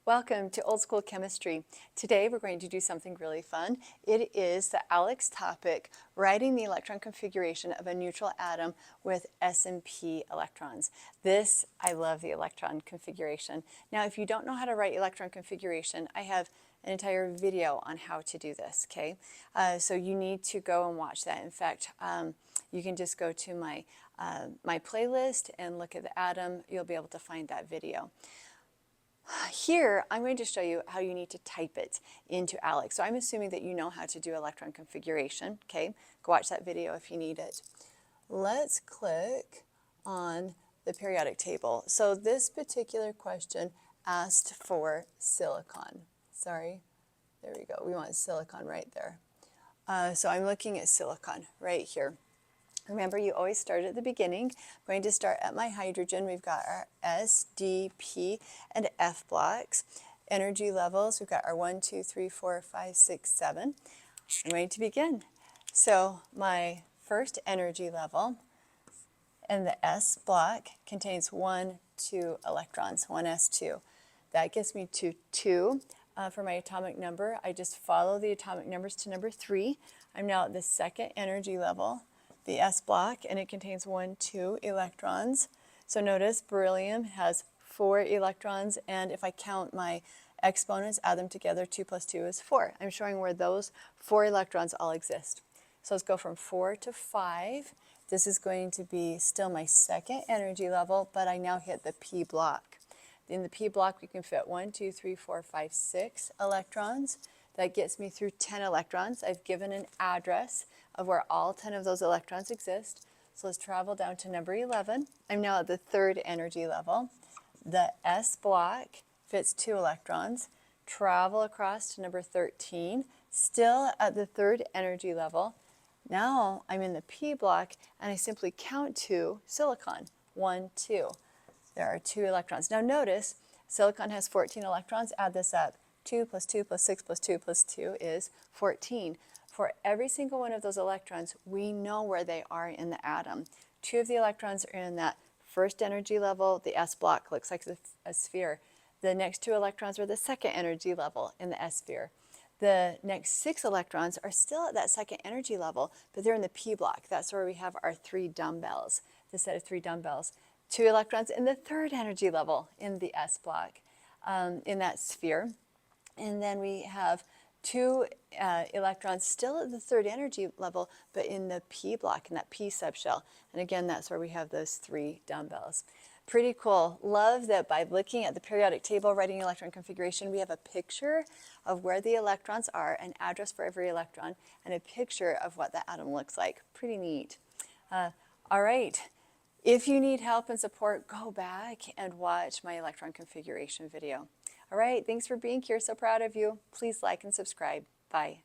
Welcome to Old School Chemistry. Today we're going to do something really fun. It is the ALEKS topic, writing the electron configuration of a neutral atom with S and P electrons. I love the electron configuration. Now if you don't know how to write electron configuration, I have an entire video on how to do this, okay? So you need to go and watch that. In fact, you can just go to my playlist and look at the atom. You'll be able to find that video. Here, I'm going to show you how you need to type it into ALEKS. So I'm assuming that you know how to do electron configuration, okay? Go watch that video if you need it. Let's click on the periodic table. So this particular question asked for silicon. Sorry, there we go. We want silicon right there. So I'm looking at silicon right here. Remember, you always start at the beginning. I'm going to start at my hydrogen. We've got our S, D, P, and F blocks. Energy levels, we've got our 1, 2, 3, 4, 5, 6, 7. I'm going to begin. So my first energy level in the S block contains 1, 2 electrons, 1s2. That gets me to 2. For my atomic number, I just follow the atomic numbers to number 3. I'm now at the second energy level, the S block, and it contains 1, 2 electrons. So notice beryllium has 4 electrons, and if I count my exponents, add them together, 2 plus 2 is 4. I'm showing where those 4 electrons all exist. So let's go from 4 to 5. This is going to be still my second energy level, but I now hit the P block. In the P block, we can fit 1, 2, 3, 4, 5, 6 electrons. That gets me through 10 electrons. I've given an address of where all 10 of those electrons exist. So let's travel down to number 11. I'm now at the third energy level. The S block fits 2 electrons. Travel across to number 13, still at the third energy level. Now I'm in the P block, and I simply count 2 silicon. 1, 2. There are 2 electrons. Now notice, silicon has 14 electrons. Add this up. 2 plus 2 plus 6 plus 2 plus 2 is 14. For every single one of those electrons, we know where they are in the atom. 2 of the electrons are in that first energy level. The S block looks like a sphere. The next 2 electrons are the second energy level in the S sphere. The next 6 electrons are still at that second energy level, but they're in the P block. That's where we have our 3 dumbbells, the set of 3 dumbbells. 2 electrons in the third energy level in the S block, in that sphere. And then we have 2 electrons still at the third energy level, but in the P block, in that P subshell. And again, that's where we have those 3 dumbbells. Pretty cool. Love that by looking at the periodic table, writing electron configuration, we have a picture of where the electrons are, an address for every electron, and a picture of what the atom looks like. Pretty neat. All right. If you need help and support, go back and watch my electron configuration video. All right, thanks for being here. So proud of you. Please like and subscribe. Bye.